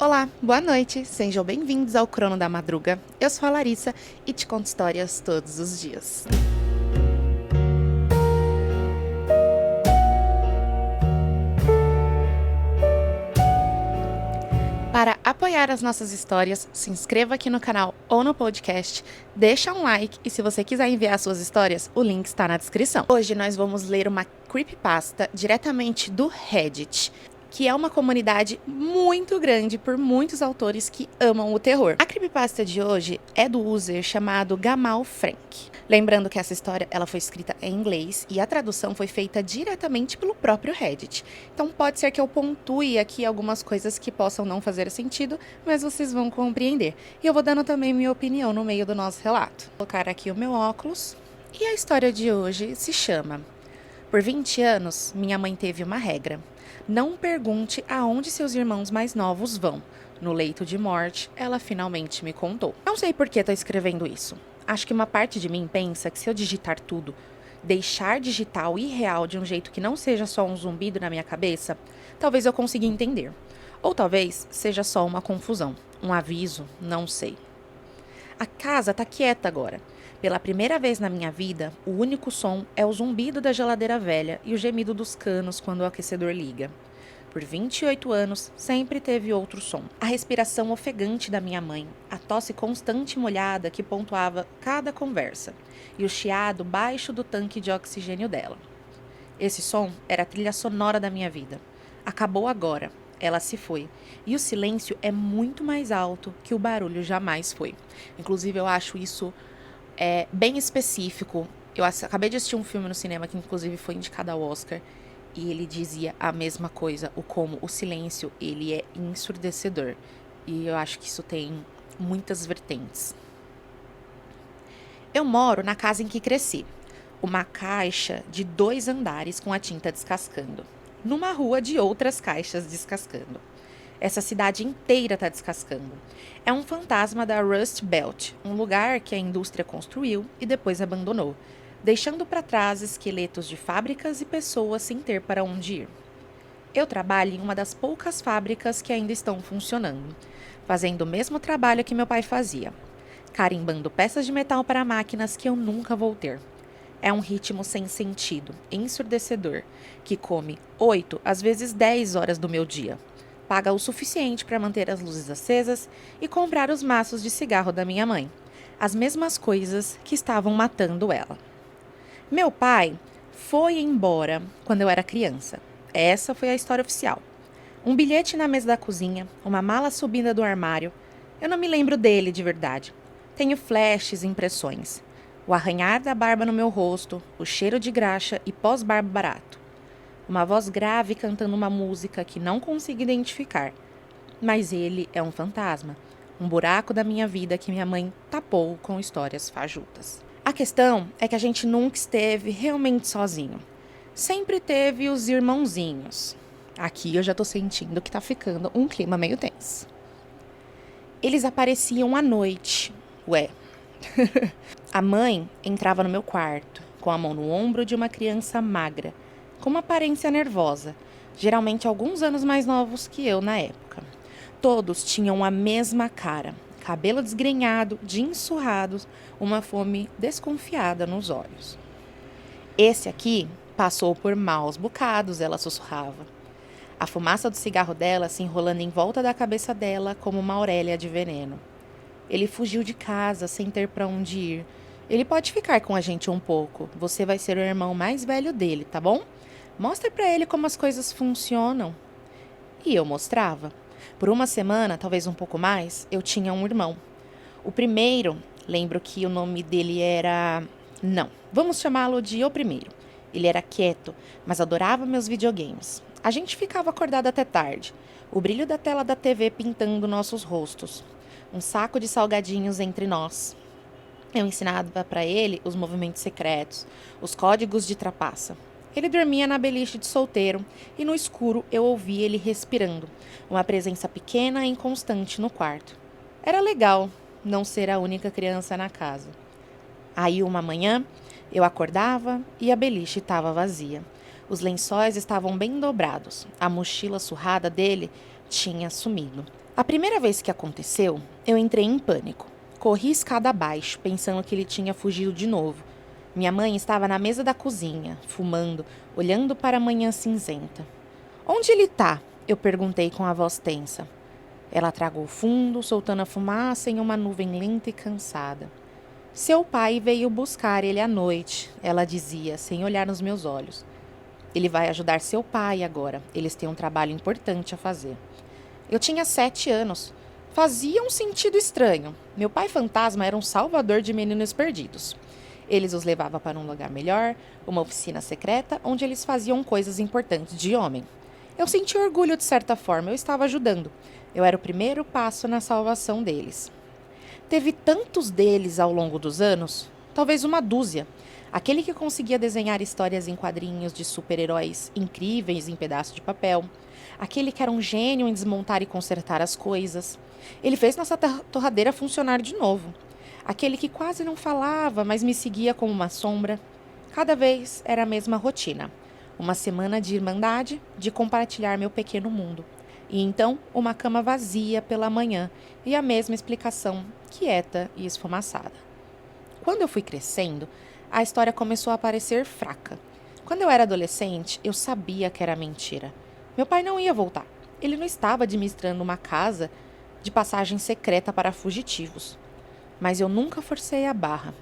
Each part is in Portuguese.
Olá, boa noite, sejam bem-vindos ao Crono da Madruga. Eu sou a Larissa e te conto histórias todos os dias. Para apoiar as nossas histórias, se inscreva aqui no canal ou no podcast, deixa um like e se você quiser enviar suas histórias, o link está na descrição. Hoje nós vamos ler uma creepypasta diretamente do Reddit, que é uma comunidade muito grande por muitos autores que amam o terror. A creepypasta de hoje é do user chamado Gamal Frank. Lembrando que essa história ela foi escrita em inglês e a tradução foi feita diretamente pelo próprio Reddit. Então pode ser que eu pontue aqui algumas coisas que possam não fazer sentido, mas vocês vão compreender. E eu vou dando também minha opinião no meio do nosso relato. Vou colocar aqui o meu óculos. E a história de hoje se chama: Por 20 anos, minha mãe teve uma regra. Não pergunte aonde seus irmãos mais novos vão. No leito de morte, ela finalmente me contou. Não sei por que tô escrevendo isso. Acho que uma parte de mim pensa que se eu digitar tudo, deixar digital e real de um jeito que não seja só um zumbido na minha cabeça, talvez eu consiga entender. Ou talvez seja só uma confusão, um aviso, não sei. A casa tá quieta agora. Pela primeira vez na minha vida, o único som é o zumbido da geladeira velha e o gemido dos canos quando o aquecedor liga. Por 28 anos, sempre teve outro som. A respiração ofegante da minha mãe, a tosse constante e molhada que pontuava cada conversa, e o chiado baixo do tanque de oxigênio dela. Esse som era a trilha sonora da minha vida. Acabou agora. Ela se foi. E o silêncio é muito mais alto que o barulho jamais foi. Inclusive, eu acho isso bem específico. Eu acabei de assistir um filme no cinema que, inclusive, foi indicado ao Oscar. E ele dizia a mesma coisa, como o silêncio, ele é ensurdecedor. E eu acho que isso tem muitas vertentes. Eu moro na casa em que cresci. Uma caixa de 2 andares com a tinta descascando. Numa rua de outras caixas descascando. Essa cidade inteira está descascando. É um fantasma da Rust Belt, um lugar que a indústria construiu e depois abandonou, deixando para trás esqueletos de fábricas e pessoas sem ter para onde ir. Eu trabalho em uma das poucas fábricas que ainda estão funcionando, fazendo o mesmo trabalho que meu pai fazia, carimbando peças de metal para máquinas que eu nunca vou ter. É um ritmo sem sentido, ensurdecedor, que come 8, às vezes 10 horas do meu dia. Paga o suficiente para manter as luzes acesas e comprar os maços de cigarro da minha mãe. As mesmas coisas que estavam matando ela. Meu pai foi embora quando eu era criança. Essa foi a história oficial. Um bilhete na mesa da cozinha, uma mala subida do armário. Eu não me lembro dele de verdade. Tenho flashes e impressões. O arranhar da barba no meu rosto, o cheiro de graxa e pós-barba barato. Uma voz grave cantando uma música que não consigo identificar. Mas ele é um fantasma. Um buraco da minha vida que minha mãe tapou com histórias fajutas. A questão é que a gente nunca esteve realmente sozinho. Sempre teve os irmãozinhos. Aqui eu já tô sentindo que tá ficando um clima meio tenso. Eles apareciam à noite. Ué. A mãe entrava no meu quarto, com a mão no ombro de uma criança magra, com uma aparência nervosa, geralmente alguns anos mais novos que eu na época. Todos tinham a mesma cara, cabelo desgrenhado, jeans surrados, uma fome desconfiada nos olhos. Esse aqui passou por maus bocados, ela sussurrava. A fumaça do cigarro dela se enrolando em volta da cabeça dela como uma aurélia de veneno. Ele fugiu de casa sem ter para onde ir. Ele pode ficar com a gente um pouco. Você vai ser o irmão mais velho dele, tá bom? Mostre para ele como as coisas funcionam. E eu mostrava. Por uma semana, talvez um pouco mais, eu tinha um irmão. O primeiro, lembro que o nome dele era... Não, vamos chamá-lo de O Primeiro. Ele era quieto, mas adorava meus videogames. A gente ficava acordado até tarde. O brilho da tela da TV pintando nossos rostos. Um saco de salgadinhos entre nós. Eu ensinava para ele os movimentos secretos, os códigos de trapaça. Ele dormia na beliche de solteiro e no escuro eu ouvia ele respirando, uma presença pequena e inconstante no quarto. Era legal não ser a única criança na casa. Aí uma manhã eu acordava e a beliche estava vazia. Os lençóis estavam bem dobrados, a mochila surrada dele tinha sumido. A primeira vez que aconteceu, eu entrei em pânico. Corri escada abaixo, pensando que ele tinha fugido de novo. Minha mãe estava na mesa da cozinha, fumando, olhando para a manhã cinzenta. Onde ele tá? Eu perguntei com a voz tensa. Ela tragou fundo, soltando a fumaça em uma nuvem lenta e cansada. Seu pai veio buscar ele à noite, ela dizia, sem olhar nos meus olhos. Ele vai ajudar seu pai agora. Eles têm um trabalho importante a fazer. Eu tinha 7 anos. Fazia um sentido estranho. Meu pai fantasma era um salvador de meninos perdidos. Eles os levava para um lugar melhor, uma oficina secreta, onde eles faziam coisas importantes de homem. Eu senti orgulho de certa forma, eu estava ajudando. Eu era o primeiro passo na salvação deles. Teve tantos deles ao longo dos anos, talvez uma dúzia. Aquele que conseguia desenhar histórias em quadrinhos de super-heróis incríveis em pedaço de papel. Aquele que era um gênio em desmontar e consertar as coisas. Ele fez nossa torradeira funcionar de novo. Aquele que quase não falava, mas me seguia como uma sombra. Cada vez era a mesma rotina. Uma semana de irmandade, de compartilhar meu pequeno mundo. E então, uma cama vazia pela manhã e a mesma explicação, quieta e esfumaçada. Quando eu fui crescendo, a história começou a parecer fraca. Quando eu era adolescente, eu sabia que era mentira. Meu pai não ia voltar. Ele não estava administrando uma casa de passagem secreta para fugitivos. Mas eu nunca forcei a barra.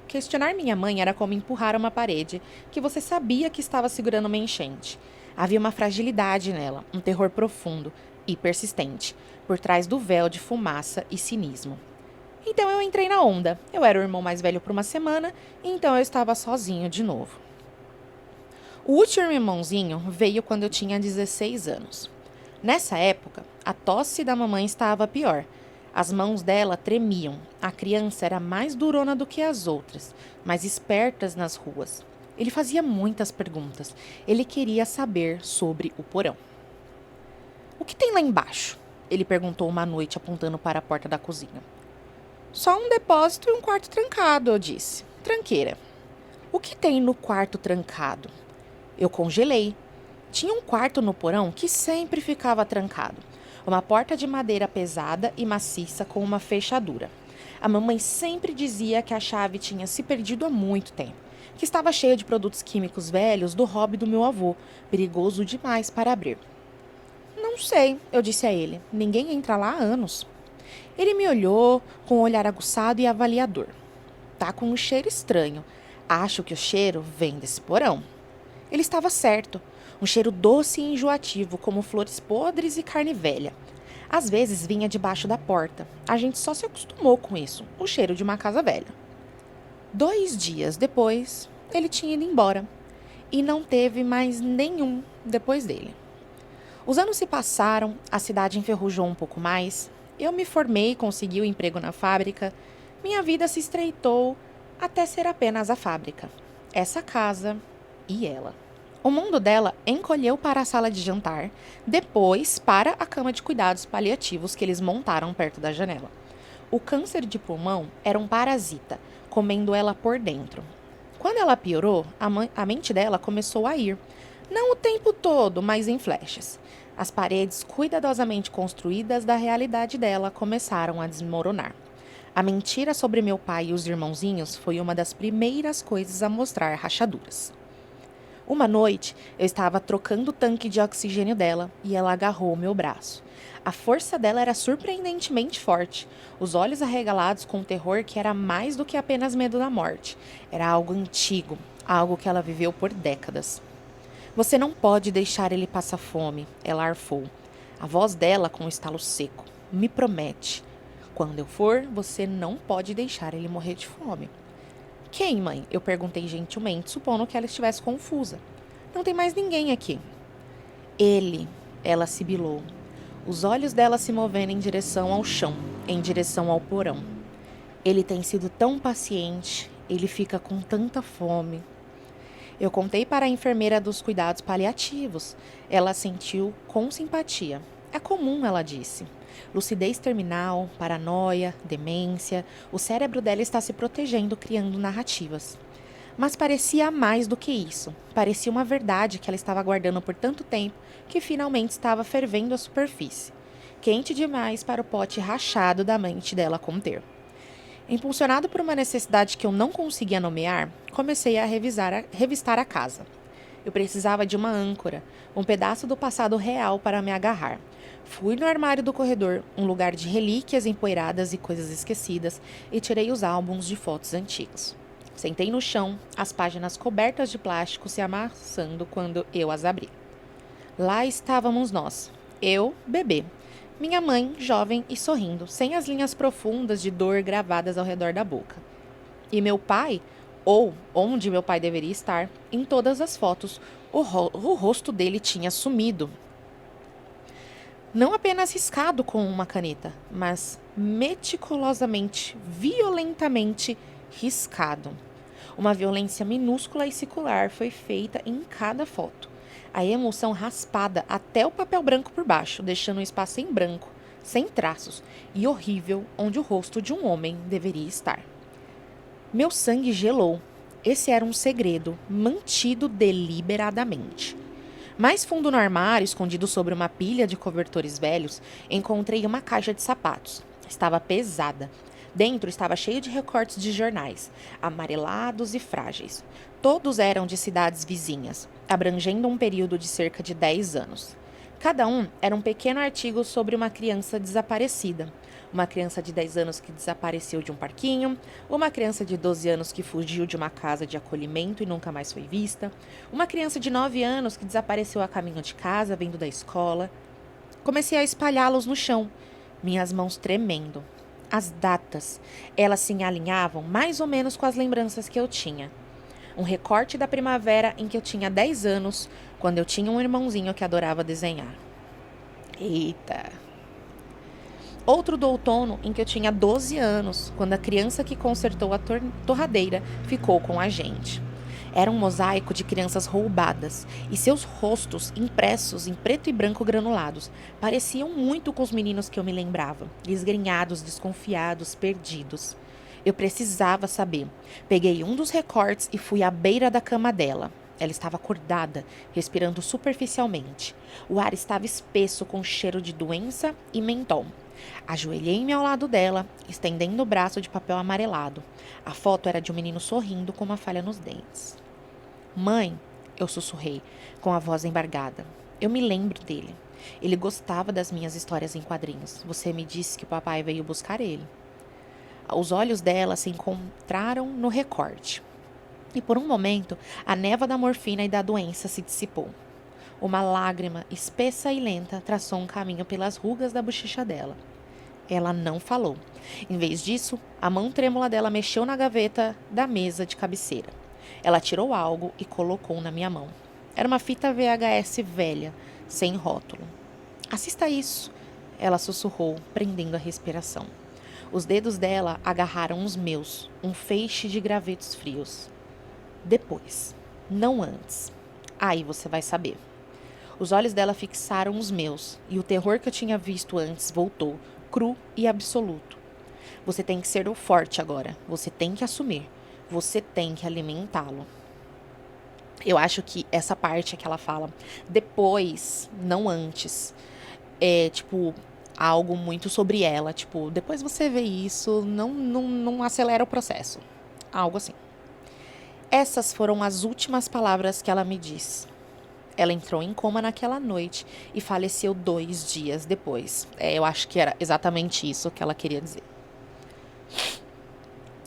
Questionar minha mãe era como empurrar uma parede que você sabia que estava segurando uma enchente. Havia uma fragilidade nela, um terror profundo e persistente, por trás do véu de fumaça e cinismo. Então eu entrei na onda. Eu era o irmão mais velho por uma semana, e então eu estava sozinho de novo. O último irmãozinho veio quando eu tinha 16 anos. Nessa época, a tosse da mamãe estava pior. As mãos dela tremiam. A criança era mais durona do que as outras, mais espertas nas ruas. Ele fazia muitas perguntas. Ele queria saber sobre o porão. O que tem lá embaixo? Ele perguntou uma noite, apontando para a porta da cozinha. Só um depósito e um quarto trancado, eu disse. Tranqueira. O que tem no quarto trancado? Eu congelei. Tinha um quarto no porão que sempre ficava trancado. Uma porta de madeira pesada e maciça com uma fechadura. A mamãe sempre dizia que a chave tinha se perdido há muito tempo, que estava cheia de produtos químicos velhos do hobby do meu avô, perigoso demais para abrir. Não sei, eu disse a ele. Ninguém entra lá há anos. Ele me olhou com um olhar aguçado e avaliador. Tá com um cheiro estranho. Acho que o cheiro vem desse porão. Ele estava certo. Um cheiro doce e enjoativo, como flores podres e carne velha. Às vezes vinha debaixo da porta. A gente só se acostumou com isso, o cheiro de uma casa velha. 2 dias depois, ele tinha ido embora. E não teve mais nenhum depois dele. Os anos se passaram, a cidade enferrujou um pouco mais. Eu me formei, consegui um emprego na fábrica. Minha vida se estreitou até ser apenas a fábrica. Essa casa e ela. O mundo dela encolheu para a sala de jantar, depois para a cama de cuidados paliativos que eles montaram perto da janela. O câncer de pulmão era um parasita, comendo ela por dentro. Quando ela piorou, a mente dela começou a ir. Não o tempo todo, mas em flashes. As paredes cuidadosamente construídas da realidade dela começaram a desmoronar. A mentira sobre meu pai e os irmãozinhos foi uma das primeiras coisas a mostrar rachaduras. Uma noite, eu estava trocando o tanque de oxigênio dela e ela agarrou o meu braço. A força dela era surpreendentemente forte, os olhos arregalados com um terror que era mais do que apenas medo da morte. Era algo antigo, algo que ela viveu por décadas. Você não pode deixar ele passar fome, ela arfou. A voz dela com um estalo seco. Me promete. Quando eu for, você não pode deixar ele morrer de fome. Quem, mãe? Eu perguntei gentilmente, supondo que ela estivesse confusa. Não tem mais ninguém aqui. Ele, ela sibilou. Os olhos dela se movendo em direção ao chão, em direção ao porão. Ele tem sido tão paciente, ele fica com tanta fome. Eu contei para a enfermeira dos cuidados paliativos. Ela sentiu com simpatia. É comum, ela disse. Lucidez terminal, paranoia, demência. O cérebro dela está se protegendo, criando narrativas. Mas parecia mais do que isso. Parecia uma verdade que ela estava guardando por tanto tempo que finalmente estava fervendo a superfície. quente demais para o pote rachado da mente dela conter. Impulsionado por uma necessidade que eu não conseguia nomear, comecei a revistar a casa. Eu precisava de uma âncora, um pedaço do passado real para me agarrar. Fui no armário do corredor, um lugar de relíquias empoeiradas e coisas esquecidas, e tirei os álbuns de fotos antigos. Sentei no chão, as páginas cobertas de plástico se amassando quando eu as abri. Lá estávamos nós, eu, bebê, minha mãe, jovem e sorrindo, sem as linhas profundas de dor gravadas ao redor da boca. E meu pai, ou onde meu pai deveria estar, em todas as fotos, o rosto dele tinha sumido. Não apenas riscado com uma caneta, mas meticulosamente, violentamente riscado. Uma violência minúscula e circular foi feita em cada foto. A emoção raspada até o papel branco por baixo, deixando um espaço em branco, sem traços, e horrível onde o rosto de um homem deveria estar. Meu sangue gelou. Esse era um segredo, mantido deliberadamente. Mais fundo no armário, escondido sobre uma pilha de cobertores velhos, encontrei uma caixa de sapatos. Estava pesada. Dentro estava cheio de recortes de jornais, amarelados e frágeis. Todos eram de cidades vizinhas, abrangendo um período de cerca de 10 anos. Cada um era um pequeno artigo sobre uma criança desaparecida. Uma criança de 10 anos que desapareceu de um parquinho, uma criança de 12 anos que fugiu de uma casa de acolhimento e nunca mais foi vista, uma criança de 9 anos que desapareceu a caminho de casa, vindo da escola. Comecei a espalhá-los no chão, minhas mãos tremendo. As datas, elas se alinhavam mais ou menos com as lembranças que eu tinha. Um recorte da primavera em que eu tinha 10 anos, quando eu tinha um irmãozinho que adorava desenhar. Eita! Outro do outono em que eu tinha 12 anos, quando a criança que consertou a torradeira ficou com a gente. Era um mosaico de crianças roubadas, e seus rostos, impressos em preto e branco granulados, pareciam muito com os meninos que eu me lembrava, desgrenhados, desconfiados, perdidos. Eu precisava saber. Peguei um dos recortes e fui à beira da cama dela. Ela estava acordada, respirando superficialmente. O ar estava espesso com cheiro de doença e mentol. Ajoelhei-me ao lado dela, estendendo o braço de papel amarelado. A foto era de um menino sorrindo com uma falha nos dentes. Mãe, eu sussurrei, com a voz embargada. Eu me lembro dele. Ele gostava das minhas histórias em quadrinhos. Você me disse que o papai veio buscar ele. Os olhos dela se encontraram no recorte. E por um momento, a névoa da morfina e da doença se dissipou. Uma lágrima, espessa e lenta, traçou um caminho pelas rugas da bochecha dela. Ela não falou. Em vez disso, a mão trêmula dela mexeu na gaveta da mesa de cabeceira. Ela tirou algo e colocou na minha mão. Era uma fita VHS velha, sem rótulo. Assista isso, ela sussurrou, prendendo a respiração. Os dedos dela agarraram os meus, um feixe de gravetos frios. Depois, não antes. Aí você vai saber. Os olhos dela fixaram os meus, e o terror que eu tinha visto antes voltou, cru e absoluto. Você tem que ser o forte agora. Você tem que assumir. Você tem que alimentá-lo. Eu acho que essa parte que ela fala depois, não antes, é tipo algo muito sobre ela. Tipo, depois você vê isso, não acelera o processo. Algo assim. Essas foram as últimas palavras que ela me disse. Ela entrou em coma naquela noite e faleceu 2 dias depois. Eu acho que era exatamente isso que ela queria dizer.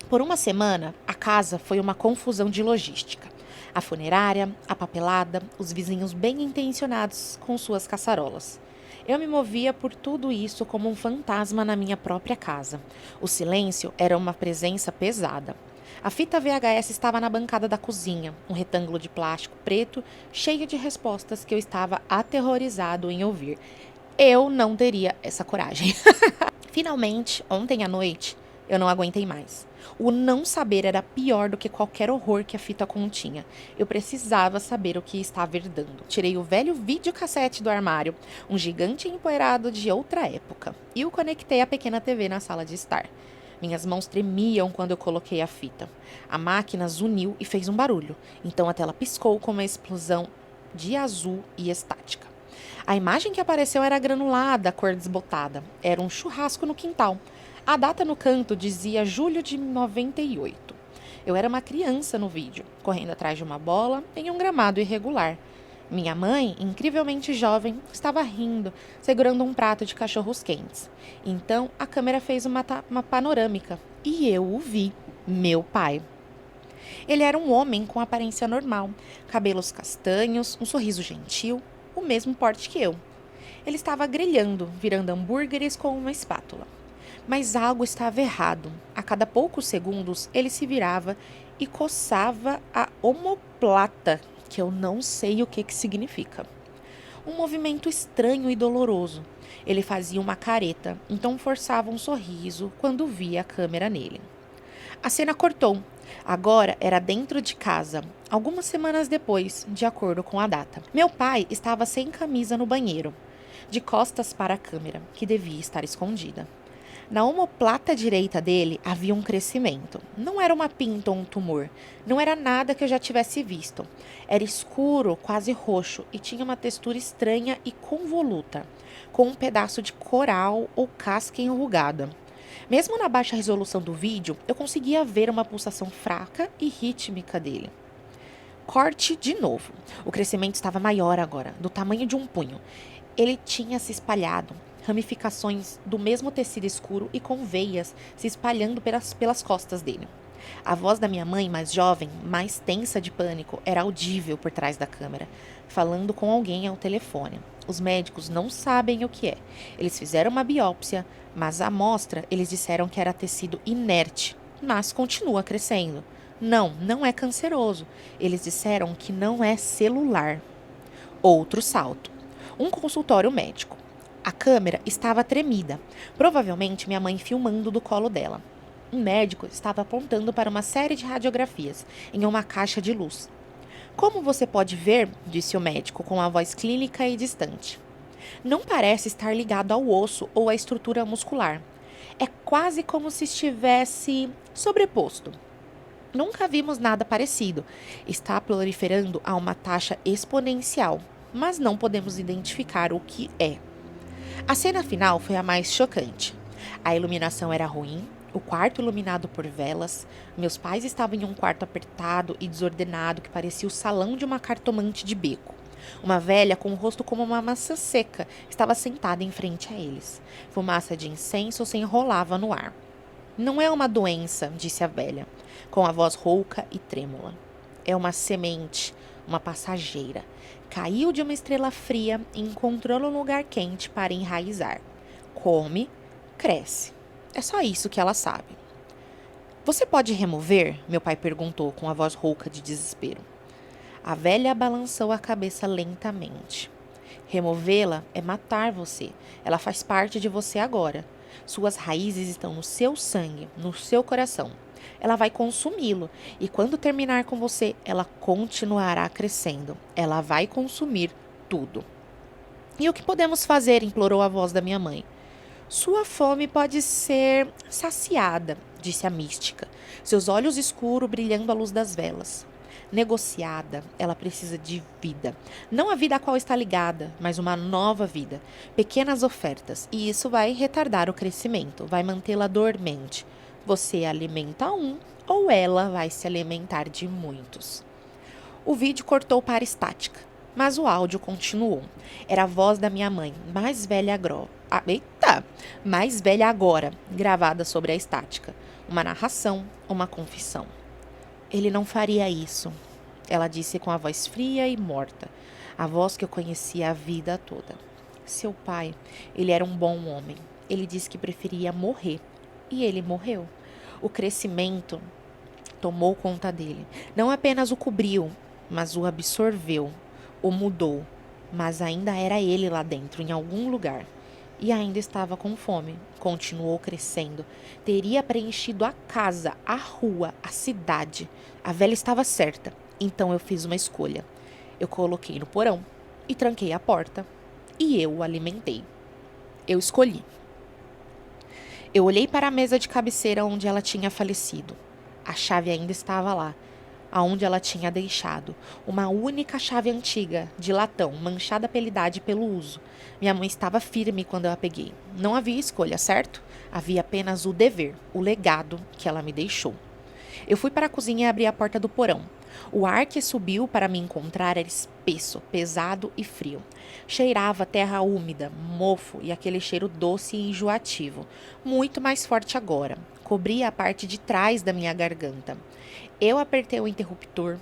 Por uma semana, a casa foi uma confusão de logística. A funerária, a papelada, os vizinhos bem intencionados com suas caçarolas. Eu me movia por tudo isso como um fantasma na minha própria casa. O silêncio era uma presença pesada. A fita VHS estava na bancada da cozinha, um retângulo de plástico preto, cheio de respostas que eu estava aterrorizado em ouvir. Eu não teria essa coragem. Finalmente, ontem à noite, eu não aguentei mais. O não saber era pior do que qualquer horror que a fita continha. Eu precisava saber o que estava herdando. Tirei o velho videocassete do armário, um gigante empoeirado de outra época, e o conectei à pequena TV na sala de estar. Minhas mãos tremiam quando eu coloquei a fita. A máquina zuniu e fez um barulho. Então a tela piscou com uma explosão de azul e estática. A imagem que apareceu era granulada, cor desbotada. Era um churrasco no quintal. A data no canto dizia julho de 98. Eu era uma criança no vídeo, correndo atrás de uma bola em um gramado irregular. Minha mãe, incrivelmente jovem, estava rindo, segurando um prato de cachorros quentes. Então a câmera fez uma panorâmica e eu o vi, meu pai. Ele era um homem com aparência normal, cabelos castanhos, um sorriso gentil, o mesmo porte que eu. Ele estava grelhando, virando hambúrgueres com uma espátula. Mas algo estava errado. A cada poucos segundos, ele se virava e coçava a omoplata, que eu não sei o que significa. Um movimento estranho e doloroso. Ele fazia uma careta, então forçava um sorriso quando via a câmera nele. A cena cortou. Agora era dentro de casa, algumas semanas depois, de acordo com a data. Meu pai estava sem camisa no banheiro, de costas para a câmera, que devia estar escondida. Na omoplata direita dele havia um crescimento. Não era uma pinta ou um tumor. Não era nada que eu já tivesse visto. Era escuro, quase roxo, e tinha uma textura estranha e convoluta, com um pedaço de coral ou casca enrugada. Mesmo na baixa resolução do vídeo, eu conseguia ver uma pulsação fraca e rítmica dele. Corte de novo. O crescimento estava maior agora, do tamanho de um punho. Ele tinha se espalhado, ramificações do mesmo tecido escuro e com veias se espalhando pelas costas dele. A voz da minha mãe, mais jovem, mais tensa de pânico, era audível por trás da câmera, falando com alguém ao telefone. Os médicos não sabem o que é. Eles fizeram uma biópsia, mas a amostra eles disseram que era tecido inerte, mas continua crescendo. Não é canceroso. Eles disseram que não é celular. Outro salto. Um consultório médico. A câmera estava tremida, provavelmente minha mãe filmando do colo dela. Um médico estava apontando para uma série de radiografias em uma caixa de luz. Como você pode ver, disse o médico com a voz clínica e distante, não parece estar ligado ao osso ou à estrutura muscular. É quase como se estivesse sobreposto. Nunca vimos nada parecido. Está proliferando a uma taxa exponencial, mas não podemos identificar o que é. A cena final foi a mais chocante. A iluminação era ruim, o quarto iluminado por velas. Meus pais estavam em um quarto apertado e desordenado que parecia o salão de uma cartomante de beco. Uma velha com o rosto como uma maçã seca estava sentada em frente a eles. Fumaça de incenso se enrolava no ar. Não é uma doença, disse a velha, com a voz rouca e trêmula. É uma semente, uma passageira. Caiu de uma estrela fria e encontrou um lugar quente para enraizar. Come, cresce. É só isso que ela sabe. Você pode remover? Meu pai perguntou com a voz rouca de desespero. A velha balançou a cabeça lentamente. Removê-la é matar você. Ela faz parte de você agora. Suas raízes estão no seu sangue, no seu coração. Ela vai consumi-lo e quando terminar com você, ela continuará crescendo. Ela vai consumir tudo. E o que podemos fazer? Implorou a voz da minha mãe. Sua fome pode ser saciada, disse a mística, seus olhos escuros brilhando à luz das velas. Negociada, ela precisa de vida. Não a vida a qual está ligada, mas uma nova vida. Pequenas ofertas. E isso vai retardar o crescimento, vai mantê-la dormente. Você alimenta um ou ela vai se alimentar de muitos. O vídeo cortou para estática, mas o áudio continuou. Era a voz da minha mãe, mais velha agora, gravada sobre a estática. Uma narração, uma confissão. Ele não faria isso, ela disse com a voz fria e morta, a voz que eu conhecia a vida toda. Seu pai, ele era um bom homem. Ele disse que preferia morrer. E ele morreu. O crescimento tomou conta dele. Não apenas o cobriu, mas o absorveu, o mudou. Mas ainda era ele lá dentro, em algum lugar. E ainda estava com fome. Continuou crescendo. Teria preenchido a casa, a rua, a cidade. A velha estava certa. Então eu fiz uma escolha. Eu coloquei no porão e tranquei a porta. E eu o alimentei. Eu escolhi. Eu olhei para a mesa de cabeceira onde ela tinha falecido. A chave ainda estava lá. aonde ela tinha deixado uma única chave antiga, de latão, manchada pela idade e pelo uso. Minha mãe estava firme quando eu a peguei. Não havia escolha, certo? Havia apenas o dever, o legado que ela me deixou. Eu fui para a cozinha e abri a porta do porão. O ar que subiu para me encontrar era espesso, pesado e frio. Cheirava terra úmida, mofo e aquele cheiro doce e enjoativo, muito mais forte agora. Cobria a parte de trás da minha garganta. Eu apertei o interruptor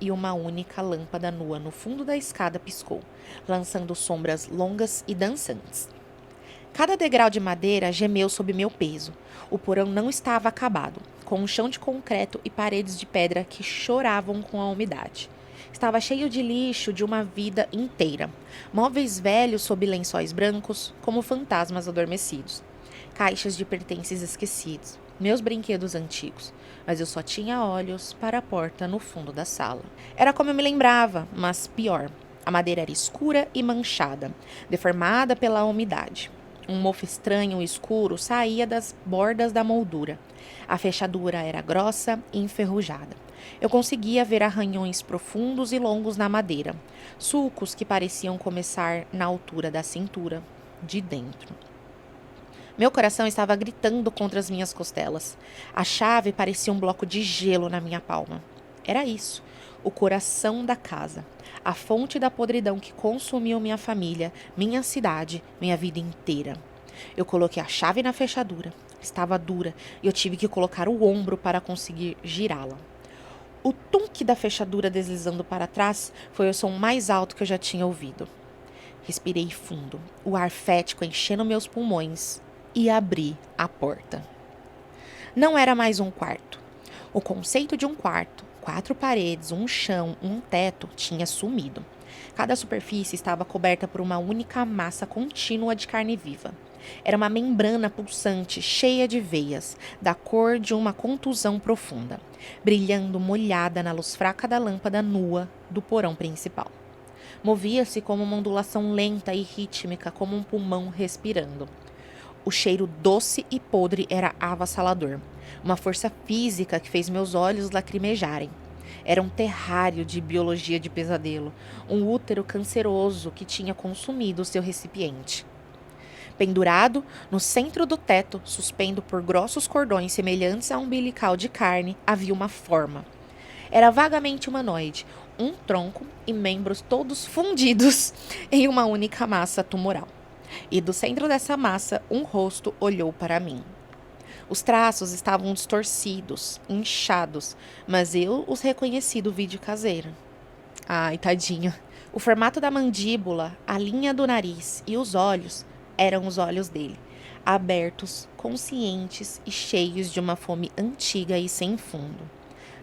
e uma única lâmpada nua no fundo da escada piscou, lançando sombras longas e dançantes. Cada degrau de madeira gemeu sob meu peso. O porão não estava acabado, com um chão de concreto e paredes de pedra que choravam com a umidade. Estava cheio de lixo de uma vida inteira. Móveis velhos sob lençóis brancos, como fantasmas adormecidos. Caixas de pertences esquecidos. Meus brinquedos antigos. Mas eu só tinha olhos para a porta no fundo da sala. Era como eu me lembrava, mas pior. A madeira era escura e manchada, deformada pela umidade. Um mofo estranho e escuro saía das bordas da moldura. A fechadura era grossa e enferrujada. Eu conseguia ver arranhões profundos e longos na madeira, sulcos que pareciam começar na altura da cintura, de dentro. Meu coração estava gritando contra as minhas costelas. A chave parecia um bloco de gelo na minha palma. Era isso, o coração da casa, a fonte da podridão que consumiu minha família, minha cidade, minha vida inteira. Eu coloquei a chave na fechadura. Estava dura e eu tive que colocar o ombro para conseguir girá-la. O tunk da fechadura deslizando para trás foi o som mais alto que eu já tinha ouvido. Respirei fundo, o ar fético enchendo meus pulmões, e abri a porta. Não era mais um quarto. O conceito de um quarto, 4 paredes, um chão, um teto, tinha sumido. Cada superfície estava coberta por uma única massa contínua de carne viva. Era uma membrana pulsante, cheia de veias, da cor de uma contusão profunda, brilhando molhada na luz fraca da lâmpada nua do porão principal. Movia-se como uma ondulação lenta e rítmica, como um pulmão respirando. O cheiro doce e podre era avassalador, uma força física que fez meus olhos lacrimejarem. Era um terrário de biologia de pesadelo, um útero canceroso que tinha consumido seu recipiente. Pendurado, no centro do teto, suspendo por grossos cordões semelhantes a um umbilical de carne, havia uma forma. Era vagamente humanoide, um tronco e membros todos fundidos em uma única massa tumoral. E do centro dessa massa, um rosto olhou para mim. Os traços estavam distorcidos, inchados, mas eu os reconheci do vídeo caseiro. Ai, tadinho. O formato da mandíbula, a linha do nariz e os olhos eram os olhos dele, abertos, conscientes e cheios de uma fome antiga e sem fundo.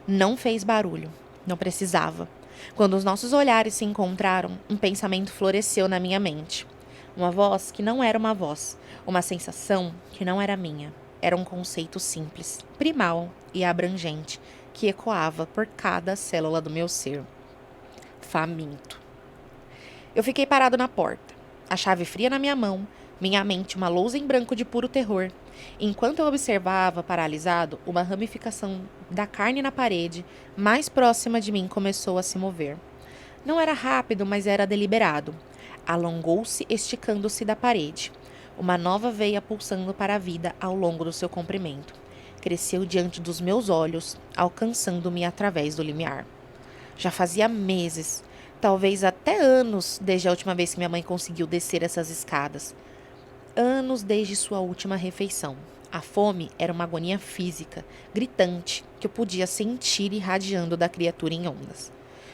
Não fez barulho, não precisava. Quando os nossos olhares se encontraram, um pensamento floresceu na minha mente. Uma voz que não era uma voz, uma sensação que não era minha. Era um conceito simples, primal e abrangente, que ecoava por cada célula do meu ser. Faminto. Eu fiquei parado na porta, a chave fria na minha mão, minha mente uma lousa em branco de puro terror. Enquanto eu observava, paralisado, uma ramificação da carne na parede, mais próxima de mim, começou a se mover. Não era rápido, mas era deliberado. Alongou-se, esticando-se da parede. Uma nova veia pulsando para a vida ao longo do seu comprimento. Cresceu diante dos meus olhos, alcançando-me através do limiar. Já fazia meses, talvez até anos, desde a última vez que minha mãe conseguiu descer essas escadas. Anos desde sua última refeição. A fome era uma agonia física, gritante, que eu podia sentir irradiando da criatura em ondas.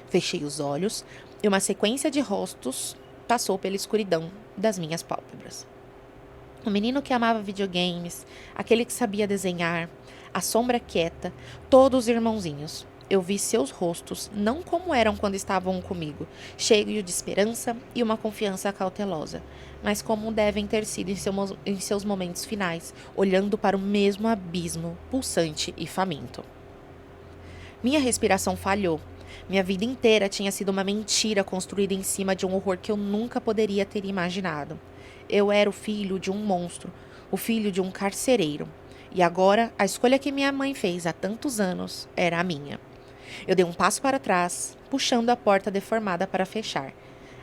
Fechei os olhos e uma sequência de rostos passou pela escuridão das minhas pálpebras. O menino que amava videogames, aquele que sabia desenhar, a sombra quieta, todos os irmãozinhos. Eu vi seus rostos, não como eram quando estavam comigo, cheios de esperança e uma confiança cautelosa, mas como devem ter sido em seus momentos finais, olhando para o mesmo abismo, pulsante e faminto. Minha respiração falhou. Minha vida inteira tinha sido uma mentira construída em cima de um horror que eu nunca poderia ter imaginado. Eu era o filho de um monstro, o filho de um carcereiro. E agora, a escolha que minha mãe fez há tantos anos era a minha. Eu dei um passo para trás, puxando a porta deformada para fechar.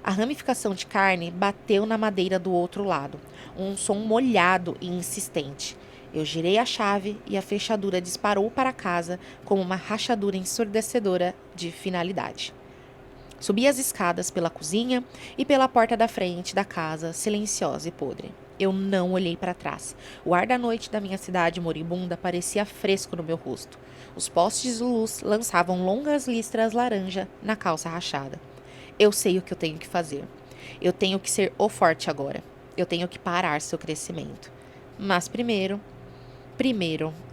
A ramificação de carne bateu na madeira do outro lado, um som molhado e insistente. Eu girei a chave e a fechadura disparou para casa como uma rachadura ensurdecedora de finalidade. Subi as escadas pela cozinha e pela porta da frente da casa, silenciosa e podre. Eu não olhei para trás. O ar da noite da minha cidade moribunda parecia fresco no meu rosto. Os postes de luz lançavam longas listras laranja na calça rachada. Eu sei o que eu tenho que fazer. Eu tenho que ser o forte agora. Eu tenho que parar seu crescimento. Mas primeiro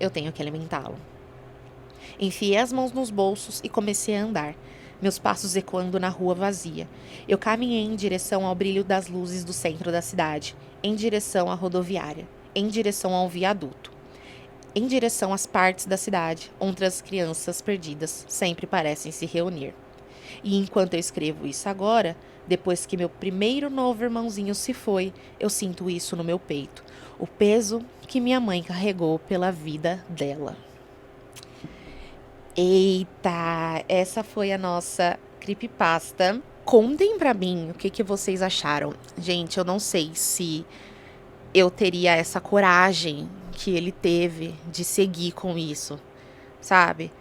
eu tenho que alimentá-lo. Enfiei as mãos nos bolsos e comecei a andar, meus passos ecoando na rua vazia. Eu caminhei em direção ao brilho das luzes do centro da cidade, em direção à rodoviária, em direção ao viaduto, em direção às partes da cidade onde as crianças perdidas sempre parecem se reunir. E enquanto eu escrevo isso agora, depois que meu primeiro novo irmãozinho se foi, eu sinto isso no meu peito, o peso que minha mãe carregou pela vida dela. Eita, essa foi a nossa creepypasta. Contem pra mim o que vocês acharam. Gente, eu não sei se eu teria essa coragem que ele teve de seguir com isso, sabe?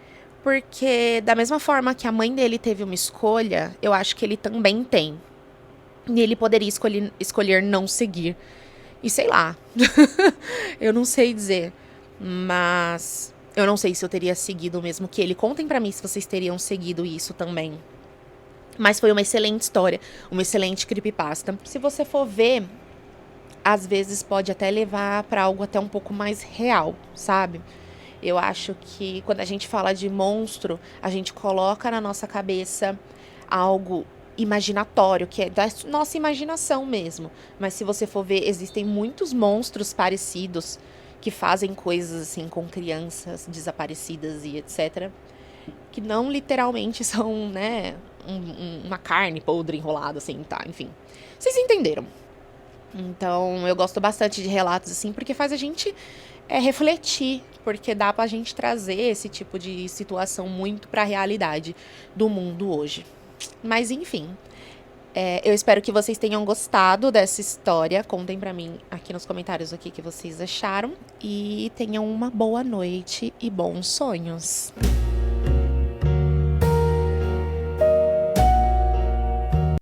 Porque da mesma forma que a mãe dele teve uma escolha, eu acho que ele também tem. E ele poderia escolher não seguir. E sei lá. Eu não sei dizer. Mas eu não sei se eu teria seguido o mesmo que ele. Contem pra mim se vocês teriam seguido isso também. Mas foi uma excelente história. Uma excelente creepypasta. Se você for ver, às vezes pode até levar pra algo até um pouco mais real, sabe? Eu acho que quando a gente fala de monstro, a gente coloca na nossa cabeça algo imaginatório, que é da nossa imaginação mesmo. Mas se você for ver, existem muitos monstros parecidos que fazem coisas assim com crianças desaparecidas e etc. Que não literalmente são, né, uma carne podre enrolada assim, tá? Enfim, vocês entenderam. Então, eu gosto bastante de relatos assim, porque faz a gente refletir, porque dá pra gente trazer esse tipo de situação muito pra realidade do mundo hoje. Mas, enfim, eu espero que vocês tenham gostado dessa história. Contem pra mim aqui nos comentários o que vocês acharam. E tenham uma boa noite e bons sonhos.